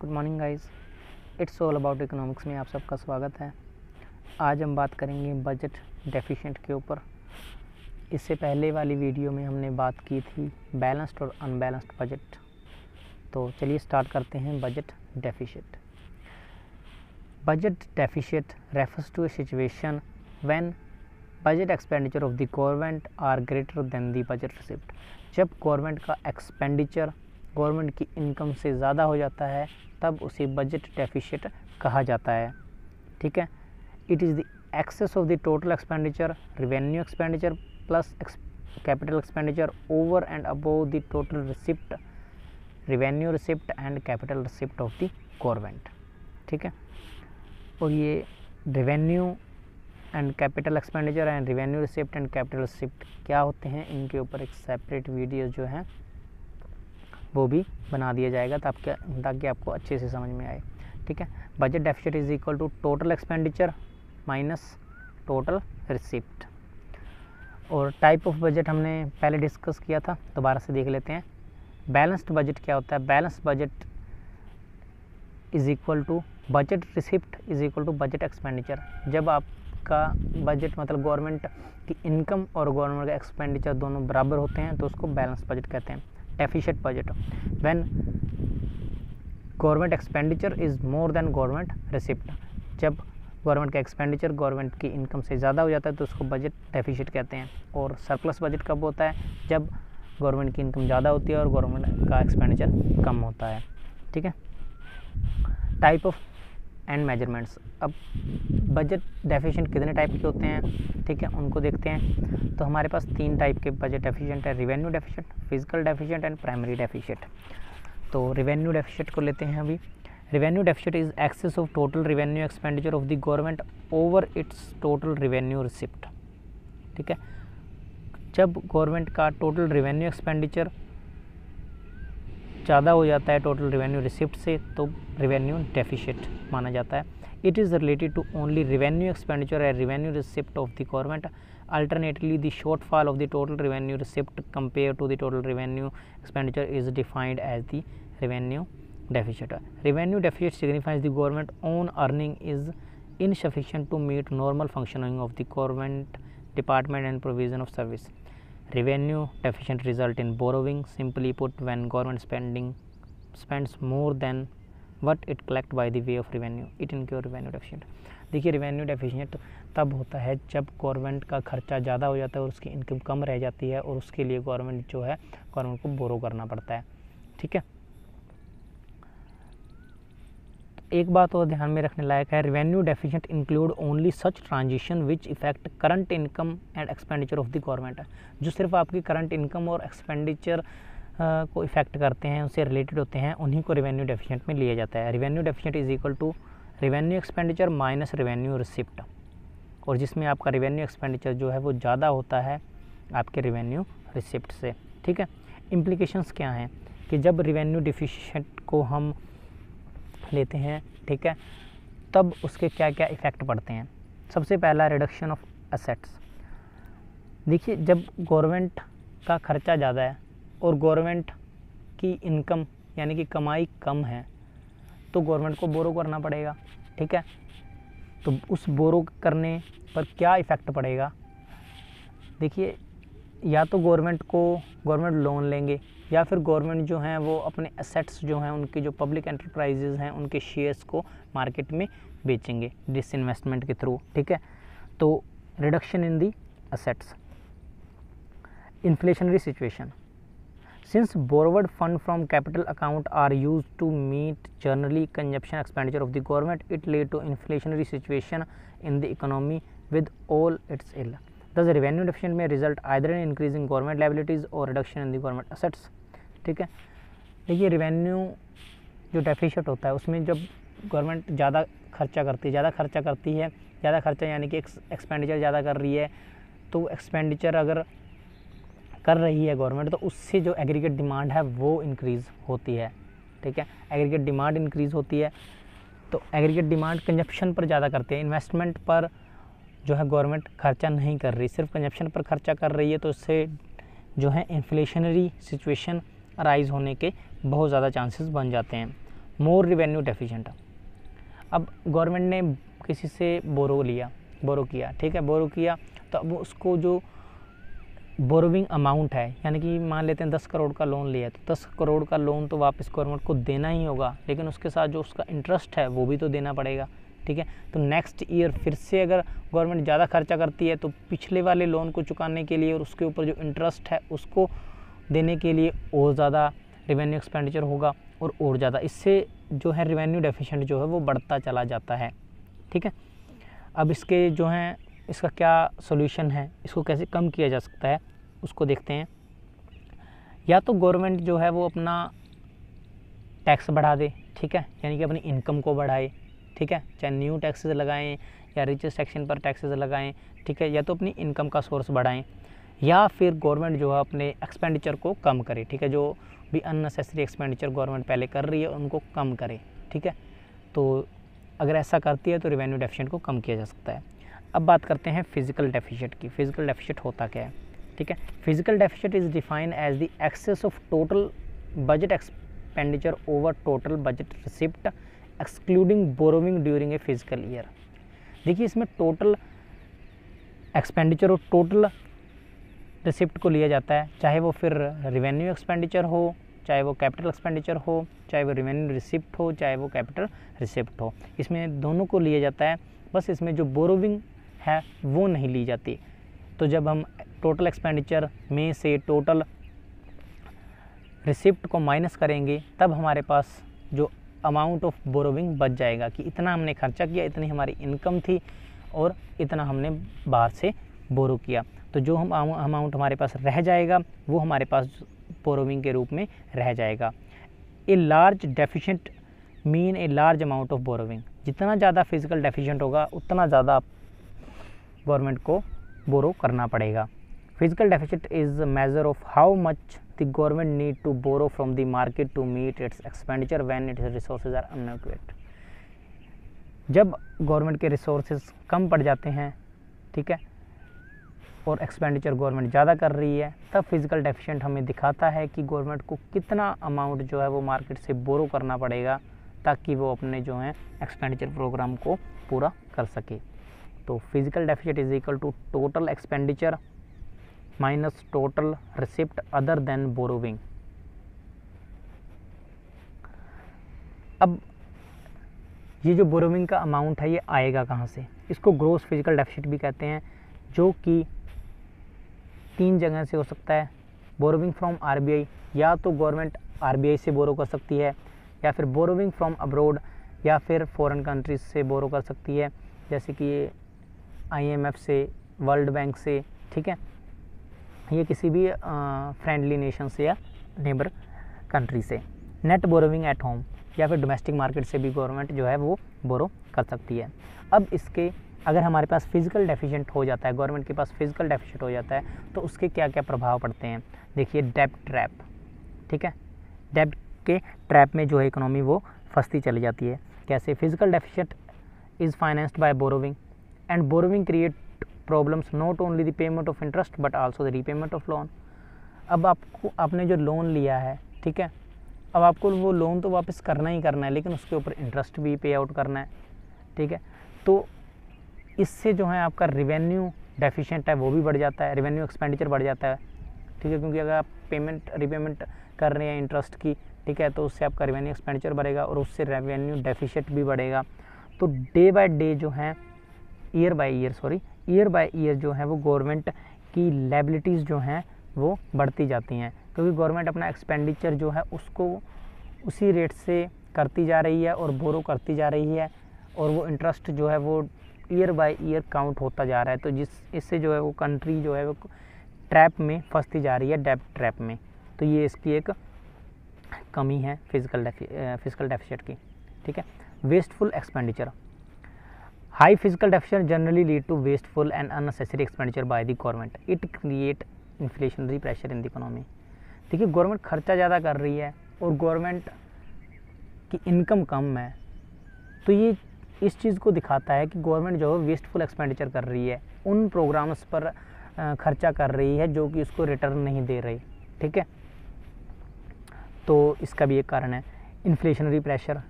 Good morning guys, it's all about economics में आप सबका स्वागत है। आज हम बात करेंगे बजट डेफिशिएंट के ऊपर। इससे पहले वाली वीडियो में हमने बात की थी बैलेंस्ड और अनबैलेंस्ड बजट। तो चलिए स्टार्ट करते हैं budget deficient. Budget deficient refers to a situation when budget expenditure of the government are greater than the budget receipt. जब गवर्नमेंट का एक्सपेंडिचर गवर्नमेंट की इनकम से ज़्यादा हो जाता है तब उसे बजट डेफिशिएंट कहा जाता है। ठीक है, it is the excess of the total expenditure revenue expenditure plus capital expenditure over and above the total receipt revenue receipt and capital receipt of the government. ठीक है, और ये revenue and capital expenditure and revenue receipt and capital receipt क्या होते हैं, इनके ऊपर एक सेपरेट वीडियो जो है वो भी बना दिया जाएगा ताकि आपको अच्छे से समझ में आए। ठीक है, budget deficit is equal to total expenditure minus total receipt. और टाइप ऑफ बजट हमने पहले डिस्कस किया था, दोबारा से देख लेते हैं। बैलेंस्ड बजट क्या होता है? Balanced budget is equal to budget receipt is equal to budget expenditure. जब आपका बजट मतलब गवर्नमेंट की इनकम और गवर्नमेंट का एक्सपेंडिचर दोनों बराबर होते हैं तो उसको बैलेंस बजट कहते हैं। Deficient budget when government expenditure is more than government receipt. जब गवर्नमेंट का एक्सपेंडिचर गवर्नमेंट की इनकम से ज़्यादा हो जाता है तो उसको बजट डेफिशिएंट कहते हैं। और सरप्लस बजट कब होता है? जब गवर्नमेंट की इनकम ज़्यादा होती है और गवर्नमेंट का एक्सपेंडिचर कम होता है। ठीक है, टाइप ऑफ एंड मेजरमेंट्स। अब बजट डेफिशिएंट कितने टाइप के होते हैं? ठीक है, उनको देखते हैं। तो हमारे पास 3 टाइप के बजट डेफिशिएंट है, revenue deficient, physical deficient and primary deficient. तो रेवेन्यू डेफिशिएंट को लेते हैं अभी। Revenue deficient is excess of total revenue expenditure of the government over its total revenue receipt. ठीक है, जब गवर्नमेंट का टोटल रेवेन्यू एक्सपेंडिचर ज़्यादा हो जाता है टोटल रेवेन्यू रिसिप्ट से तो रेवेन्यू डेफिशिएंट माना जाता है। It is related to only revenue expenditure and revenue receipt of the government. Alternately the shortfall of the total revenue receipt compare to the total revenue expenditure is defined as the revenue deficient. Revenue deficient signifies the government own earning is insufficient to meet normal functioning of the government department and provision of service. Revenue deficient result in borrowing. Simply put, when government spends more than what it collect by the way of revenue, it incur revenue deficient. देखिए, revenue deficient तब होता है जब government का खर्चा ज़्यादा हो जाता है और उसकी इनकम कम रह जाती है और उसके लिए गवर्नमेंट जो है गवर्नमेंट को बोरो करना पड़ता है। ठीक है, एक बात और ध्यान में रखने लायक है, revenue deficient include only such transition which effect current income and expenditure of the government. जो सिर्फ आपकी करंट इनकम और एक्सपेंडिचर को इफेक्ट करते हैं, उससे रिलेटेड होते हैं, उन्हीं को रेवेन्यू डेफिशिएंट में लिया जाता है। Revenue deficient is equal to revenue expenditure minus revenue receipt, और जिसमें आपका रेवेन्यू एक्सपेंडिचर जो है वो ज़्यादा होता है आपके रेवेन्यू रिसिप्ट से। ठीक है, इम्प्लीकेशंस क्या हैं कि जब रेवेन्यू डेफिशिएंट को हम लेते हैं, ठीक है, तब उसके क्या क्या इफ़ेक्ट पड़ते हैं। सबसे पहला, रिडक्शन ऑफ एसेट्स। देखिए, जब गवर्नमेंट का खर्चा ज़्यादा है और गवर्नमेंट की इनकम यानी कि कमाई कम है तो गवर्नमेंट को बोरो करना पड़ेगा। ठीक है, तो उस बोरो करने पर क्या इफ़ेक्ट पड़ेगा? देखिए, या तो गवर्नमेंट लोन लेंगे या फिर गवर्नमेंट जो है वो अपने एसेट्स जो हैं उनकी जो पब्लिक एंटरप्राइजेज़ हैं उनके शेयर्स को मार्केट में बेचेंगे डिसइन्वेस्टमेंट के थ्रू। ठीक है, तो reduction in the assets. Inflationary situation. Since borrowed fund from capital account are use to meet generally consumption expenditure of the government, it lead to inflationary situation in the economy with all its ill. Thus, revenue deficient may result either in increasing government liabilities or reduction in the government assets. ठीक है, देखिए, revenue जो deficient होता है उसमें जब government ज़्यादा खर्चा करती है, ज़्यादा खर्चा यानी कि एक्सपेंडिचर ज़्यादा कर रही है, तो एक्सपेंडिचर अगर कर रही है गवर्नमेंट तो उससे जो एग्रीगेट डिमांड है वो इंक्रीज़ होती है। ठीक है, एग्रीगेट डिमांड इंक्रीज़ होती है तो एग्रीगेट डिमांड कंजप्शन पर ज़्यादा करती है, इन्वेस्टमेंट पर जो है गवर्नमेंट खर्चा नहीं कर रही, सिर्फ कंजप्शन पर खर्चा कर रही है, तो उससे जो है इन्फ्लेशनरी सिचुएशन अराइज़ होने के बहुत ज़्यादा चांसेस बन जाते हैं। मोर रिवेन्यू डेफिशिएंट। अब गवर्नमेंट ने किसी से बोरो किया, ठीक है, बोरो किया, तो अब उसको जो बोरोविंग अमाउंट है, यानी कि मान लेते हैं 10 करोड़ का लोन लिया है, तो 10 करोड़ का लोन तो वापस गवर्नमेंट को देना ही होगा, लेकिन उसके साथ जो उसका इंटरेस्ट है वो भी तो देना पड़ेगा, ठीक है। तो नेक्स्ट ईयर फिर से अगर गवर्नमेंट ज़्यादा खर्चा करती है तो पिछले वाले लोन को चुकाने के लिए और उसके ऊपर जो इंटरेस्ट है उसको देने के लिए और ज़्यादा रेवेन्यू एक्सपेंडिचर होगा और ज़्यादा, इससे जो है रेवेन्यू डेफिशिएंट जो है वो बढ़ता चला जाता है, ठीक है। अब इसके जो हैं इसका क्या सॉल्यूशन है, इसको कैसे कम किया जा सकता है उसको देखते हैं। या तो गवर्नमेंट जो है वो अपना टैक्स बढ़ा दे, ठीक है, यानी कि अपनी इनकम को बढ़ाए, ठीक है, चाहे न्यू टैक्सेस लगाएं या रिचेस्ट सेक्शन पर टैक्सेस लगाएं, ठीक है, या तो अपनी इनकम का सोर्स बढ़ाएं, या फिर गवर्नमेंट जो है अपने एक्सपेंडिचर को कम करे, ठीक है, जो भी अननेसेसरी एक्सपेंडिचर गवर्नमेंट पहले कर रही है उनको कम करे, ठीक है। तो अगर ऐसा करती है तो रेवेन्यू डेफिशिएंट को कम किया जा सकता है। अब बात करते हैं फिजिकल डेफिशिएंट की। फिजिकल डेफिशिएंट होता क्या है, ठीक है। Physical deficient is defined as the excess of total budget expenditure over total budget receipt excluding borrowing during a physical year. देखिए इसमें टोटल एक्सपेंडिचर और टोटल रिसिप्ट को लिया जाता है, चाहे वो फिर रेवेन्यू एक्सपेंडिचर हो, चाहे वो कैपिटल एक्सपेंडिचर हो, चाहे वो रेवेन्यू रिसिप्ट हो, चाहे वो कैपिटल रिसिप्ट हो, इसमें दोनों को लिया जाता है। बस इसमें जो बोरोविंग है वो नहीं ली जाती। तो जब हम टोटल एक्सपेंडिचर में से टोटल रिसिप्ट को माइनस करेंगे तब हमारे पास जो अमाउंट ऑफ बोरोविंग बच जाएगा कि इतना हमने खर्चा किया, इतनी हमारी इनकम थी और इतना हमने बाहर से बोरो किया। तो जो हम अमाउंट हमारे पास रह जाएगा वो हमारे पास बोरोविंग के रूप में रह जाएगा। A large deficient mean a large amount of borrowing. जितना ज़्यादा फिजिकल डेफिशिएंट होगा उतना ज़्यादा गवर्नमेंट को बोरो करना पड़ेगा। Fiscal deficit is measure of how much the government need to borrow from the market to meet its expenditure when its resources are inadequate. जब government के रिसोर्सेज कम पड़ जाते हैं, ठीक है, और एक्सपेंडिचर गवर्नमेंट ज़्यादा कर रही है, तब फिजिकल डेफिशिएंट हमें दिखाता है कि गवर्नमेंट को कितना अमाउंट जो है वो मार्केट से बोरो करना पड़ेगा ताकि वो अपने जो है एक्सपेंडिचर प्रोग्राम को पूरा कर सके। तो physical deficit is equal to total expenditure minus total receipt other than borrowing. अब ये जो बोरोविंग का अमाउंट है ये आएगा कहाँ से? इसको ग्रोस फिजिकल डेफिसिट भी कहते हैं, जो कि 3 जगह से हो सकता है। बोरोविंग फ्रॉम आरबीआई, या तो गवर्नमेंट आरबीआई से बोरो कर सकती है, या फिर बोरोविंग फ्रॉम अब्रोड, या फिर फॉरेन कंट्रीज से बोरो कर सकती है, जैसे कि आईएमएफ से, वर्ल्ड बैंक से, ठीक है, ये किसी भी फ्रेंडली नेशन से या नेबर कंट्री से। नेट बोरोविंग एट होम, या फिर डोमेस्टिक मार्केट से भी गवर्नमेंट जो है वो बोरो कर सकती है। अब इसके अगर हमारे पास फिजिकल डेफिशिएंट हो जाता है, गवर्नमेंट के पास फिजिकल डेफिशिएंट हो जाता है, तो उसके क्या क्या प्रभाव पड़ते हैं? देखिए डेब्ट ट्रैप, ठीक है, डेब्ट के ट्रैप में जो है इकोनॉमी वो फंसती चली जाती है। कैसे? Physical deficient is financed by borrowing and borrowing create problems not only the payment of interest but also the repayment of loan. अब आपने जो लोन लिया है, ठीक है, अब आपको वो लोन तो वापस करना ही करना है, लेकिन उसके ऊपर इंटरेस्ट भी पे आउट करना है, ठीक है। तो इससे जो है आपका रेवेन्यू डेफिशिएंट है वो भी बढ़ जाता है, रेवेन्यू एक्सपेंडिचर बढ़ जाता है, ठीक है, क्योंकि अगर आप पेमेंट रीपेमेंट कर रहे हैं इंटरेस्ट की, ठीक है, तो उससे आपका रेवेन्यू एक्सपेंडिचर बढ़ेगा और उससे रेवेन्यू डेफिशिएंट भी बढ़ेगा। तो डे बाय डे जो है ईयर बाय ईयर जो है वो गवर्नमेंट की लायबिलिटीज़ जो हैं वो बढ़ती जाती हैं, क्योंकि गवर्नमेंट अपना एक्सपेंडिचर जो है उसको उसी रेट से करती जा रही है और बोरो करती जा रही है, और वो इंटरेस्ट जो है वो ईयर बाय ईयर काउंट होता जा रहा है। तो इससे जो है वो कंट्री जो है वो ट्रैप में फंसती जा रही है, डेब्ट ट्रैप में। तो ये इसकी एक कमी है फिजिकल डेफिसिट की, ठीक है। Wasteful expenditure, high physical deficit generally lead to wasteful and unnecessary expenditure by the government, it create inflationary pressure in the economy. देखिए गवर्नमेंट खर्चा ज़्यादा कर रही है और गवर्नमेंट की इनकम कम है, तो ये इस चीज़ को दिखाता है कि गवर्नमेंट जो है वेस्टफुल एक्सपेंडिचर कर रही है, उन प्रोग्राम्स पर खर्चा कर रही है जो कि उसको रिटर्न नहीं दे रही, ठीक है। तो इसका भी एक कारण है। Inflationary pressure.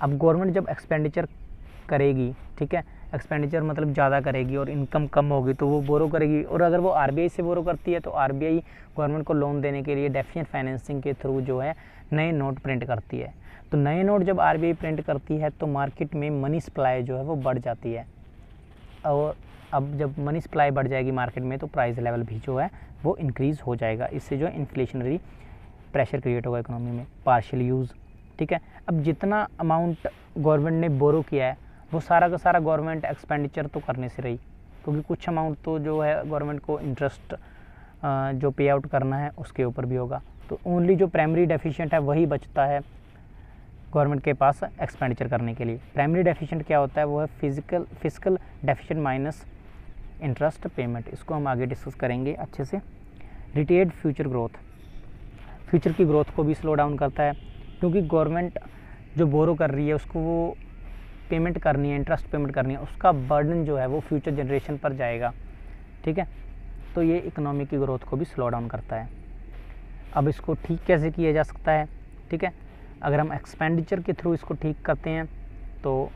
अब गवर्नमेंट जब एक्सपेंडिचर करेगी, ठीक है, एक्सपेंडिचर मतलब ज़्यादा करेगी और इनकम कम होगी तो वो बोरो करेगी, और अगर वो आरबीआई से बोरो करती है तो आरबीआई गवर्नमेंट को लोन देने के लिए डेफिशिएंट फाइनेंसिंग के थ्रू जो है नए नोट प्रिंट करती है। तो नए नोट जब आरबीआई प्रिंट करती है तो मार्केट में मनी सप्लाई जो है वो बढ़ जाती है, और अब जब मनी सप्लाई बढ़ जाएगी मार्केट में तो प्राइस लेवल भी जो है वो इंक्रीज़ हो जाएगा। इससे जो है इन्फ्लेशनरी प्रेशर क्रिएट होगा इकोनॉमी में। पार्शियल यूज़, ठीक है, अब जितना अमाउंट गवर्नमेंट ने बोरो किया है वो सारा का सारा गवर्नमेंट एक्सपेंडिचर तो करने से रही, क्योंकि कुछ अमाउंट तो जो है गवर्नमेंट को इंटरेस्ट जो पे आउट करना है उसके ऊपर भी होगा। तो ओनली जो प्राइमरी डेफिशिएंट है वही बचता है गवर्नमेंट के पास एक्सपेंडिचर करने के लिए। प्राइमरी डेफिशिएंट क्या होता है, वो है physical deficient minus interest payment. इसको हम आगे डिस्कस करेंगे अच्छे से। रिटेड फ्यूचर ग्रोथ, फ्यूचर की ग्रोथ को भी स्लो डाउन करता है, क्योंकि गवर्नमेंट जो बोरो कर रही है उसको वो पेमेंट करनी है, इंटरेस्ट पेमेंट करनी है, उसका बर्डन जो है वो फ्यूचर जनरेशन पर जाएगा, ठीक है। तो ये इकोनॉमी की ग्रोथ को भी स्लो डाउन करता है। अब इसको ठीक कैसे किया जा सकता है, ठीक है, अगर हम एक्सपेंडिचर के थ्रू इसको ठीक करते हैं तो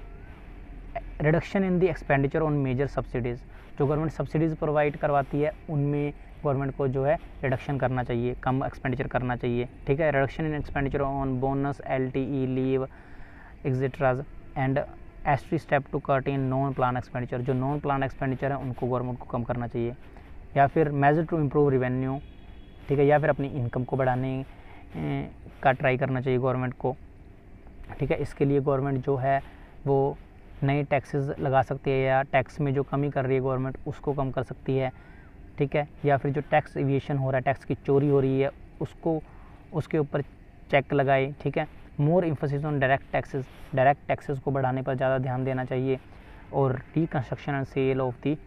reduction in the expenditure on major subsidies, जो गवर्नमेंट सब्सिडीज़ प्रोवाइड करवाती है उनमें गवर्नमेंट को जो है रिडक्शन करना चाहिए, कम एक्सपेंडिचर करना चाहिए, ठीक है। Reduction in expenditure on bonus, LTE, leave etceteras and austerity step to cut in non plan expenditure, जो नॉन प्लान एक्सपेंडिचर है उनको गवर्नमेंट को कम करना चाहिए। या फिर मेजर टू इम्प्रूव रिवेन्यू, ठीक है, या फिर अपनी इनकम को बढ़ाने का ट्राई करना चाहिए गवर्नमेंट को, ठीक है। इसके लिए गवर्नमेंट जो है वो नए टैक्सेस लगा सकती है, या टैक्स में जो कमी कर रही है गवर्नमेंट उसको कम कर सकती है, ठीक है। या फिर जो टैक्स एविएशन हो रहा है, टैक्स की चोरी हो रही है, उसको उसके ऊपर चेक लगाए, ठीक है। More emphasis on direct taxes को बढ़ाने पर ज़्यादा ध्यान देना चाहिए, और reconstruction and sale of the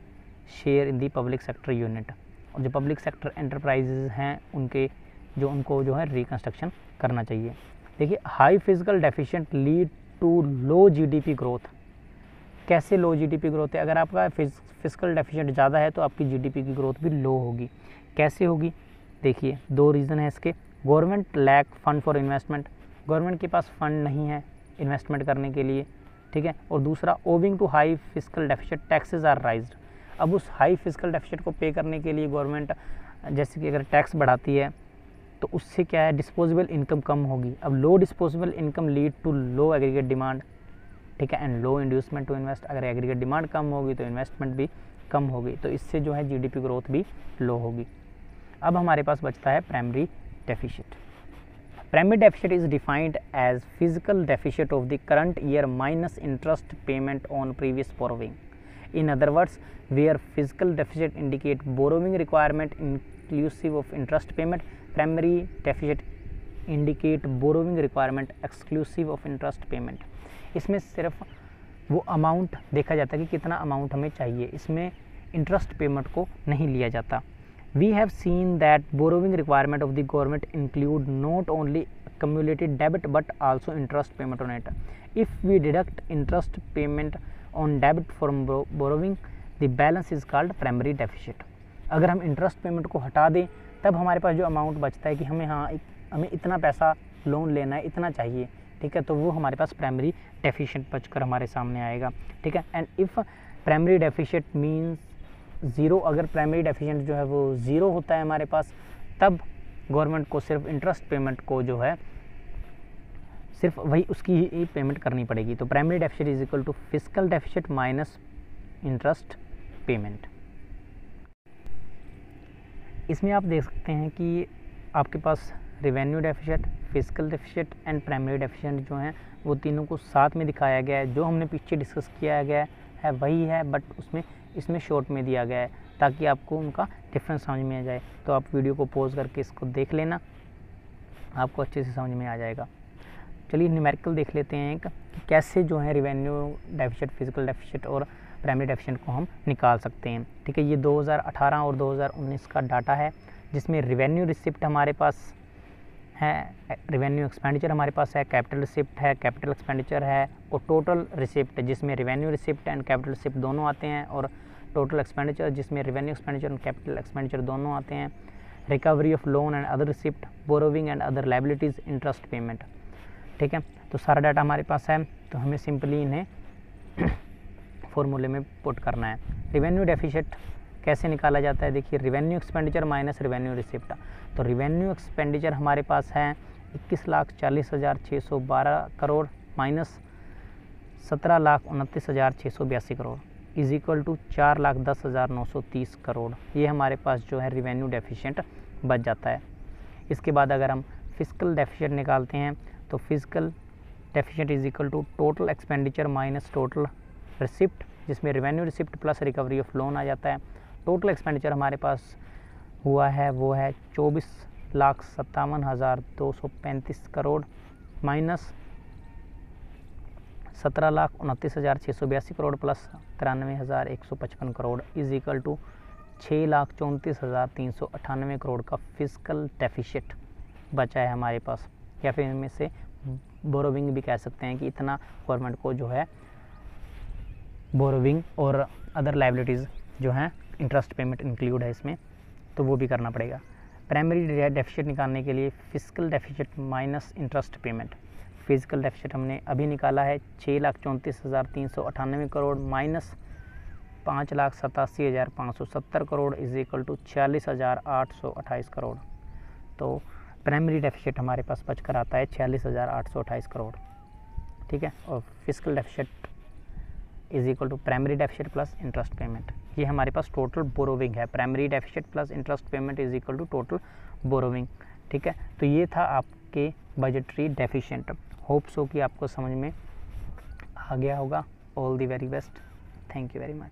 share in the public sector unit, और जो पब्लिक सेक्टर एंटरप्राइजेज हैं उनको जो है रिकंस्ट्रक्शन करना चाहिए। देखिए, high physical deficient lead to low GDP growth. कैसे लो जीडीपी ग्रोथ है, अगर आपका फिजिकल डेफिशिएंट ज़्यादा है तो आपकी जीडीपी की ग्रोथ भी लो होगी। कैसे होगी, देखिए 2 रीज़न है इसके। Government lack fund for investment, government के पास फंड नहीं है इन्वेस्टमेंट करने के लिए, ठीक है। और दूसरा, owing to high physical deficient taxes are raised. अब उस हाई फिजिकल डेफिशिएंट को पे करने के लिए गवर्नमेंट जैसे कि अगर टैक्स बढ़ाती है तो उससे क्या है, डिस्पोजेबल इनकम कम होगी। अब low disposable income lead to low aggregate demand, ठीक है, and low inducement to invest. अगर एग्रीगेट डिमांड कम होगी तो इन्वेस्टमेंट भी कम होगी, तो इससे जो है जीडीपी ग्रोथ भी लो होगी। अब हमारे पास बचता है primary deficit. Primary deficit is defined as physical deficit of the current year minus interest payment on previous borrowing. In other words, where physical deficit indicate borrowing requirement inclusive of interest payment, primary deficit indicate borrowing requirement exclusive of interest payment. इसमें सिर्फ वो amount देखा जाता है कि कितना amount हमें चाहिए, इसमें इंटरेस्ट पेमेंट को नहीं लिया जाता। We have seen that borrowing requirement of the government include not only accumulated debt but also interest payment on it. If we deduct interest payment on debt from borrowing, the balance is called primary deficit. अगर हम interest payment को हटा दें तब हमारे पास जो amount बचता है कि हमें इतना पैसा लोन लेना है, इतना चाहिए, ठीक है, तो वो हमारे पास प्राइमरी डेफिशिएंट बचकर हमारे सामने आएगा, ठीक है। And if primary deficient means zero, अगर प्राइमरी डेफिशिएंट जो है वो ज़ीरो होता है हमारे पास, तब गवर्नमेंट को सिर्फ इंटरेस्ट पेमेंट को जो है सिर्फ वही उसकी ही पेमेंट करनी पड़ेगी। तो primary deficit is equal to fiscal deficit minus interest payment. इसमें आप देख सकते हैं कि आपके पास revenue deficit, fiscal deficit and primary deficient जो हैं वो तीनों को साथ में दिखाया गया है। जो हमने पीछे डिस्कस किया गया है वही है, बट इसमें शॉर्ट में दिया गया है ताकि आपको उनका डिफरेंस समझ में आ जाए। तो आप वीडियो को पॉज करके इसको देख लेना, आपको अच्छे से समझ में आ जाएगा। चलिए न्यूमेरिकल देख लेते हैं कि कैसे जो है रेवेन्यू डेफिशिएट, फिजिकल डेफिशिएट और प्राइमरी डेफिशिएंट को हम निकाल सकते हैं, ठीक है। ये 2018 और 2019 का डाटा है, जिसमें रेवेन्यू रिसिप्ट हमारे पास है, रेवेन्यू एक्सपेंडिचर हमारे पास है, कैपिटल रिसिप्ट है, कैपिटल एक्सपेंडिचर है, और टोटल रिसिप्ट जिसमें revenue receipt and capital receipt दोनों आते हैं, और टोटल एक्सपेंडिचर जिसमें revenue expenditure and capital expenditure दोनों आते हैं, recovery of loan and other receipt, borrowing and other liabilities, interest payment. ठीक है। तो सारा डाटा हमारे पास है, तो हमें सिंपली इन्हें फॉर्मूले में पुट करना है। रिवेन्यू डेफिसिट कैसे निकाला जाता है, देखिए revenue expenditure minus revenue receipt. तो रिवेन्यू एक्सपेंडिचर हमारे पास है 21,40,612 crore minus 17,29,682 crore is equal to 4,10,930 crore. ये हमारे पास जो है रिवेन्यू डेफिशिएंट बच जाता है। इसके बाद अगर हम फिजिकल डेफिशिएंट निकालते हैं तो fiscal deficient is equal to total expenditure minus total receipt, जिसमें revenue receipt plus recovery of loan आ जाता है। टोटल एक्सपेंडिचर हमारे पास हुआ है वो है 24,57,235 crore minus 17,29,682 crore plus 93,155 crore is equal to 6,34,398 crore का फिजिकल डेफिसिट बचा है हमारे पास, या फिर इनमें से बोरोविंग भी कह सकते हैं कि इतना गवर्नमेंट को जो है बोरोविंग और अदर लाइबिलिटीज़ जो हैं इंटरेस्ट पेमेंट इंक्लूड है इसमें, तो वो भी करना पड़ेगा। प्राइमरी डेफिसिट निकालने के लिए physical deficit minus interest payment. Physical deficit हमने अभी निकाला है 6,34,398 crore minus 5,87,570 crore is equal to 46,828 crore. तो प्राइमरी डेफिसिट हमारे पास बच कर आता है 46,828 करोड़, ठीक है। और physical deficit is equal to primary deficit plus interest payment. ये हमारे पास टोटल बोरोविंग है। Primary deficit plus interest payment is equal to total borrowing, ठीक है। तो ये था आपके बजटरी डेफिशिएंट। होप सो कि आपको समझ में आ गया होगा। All the very best, thank you very much.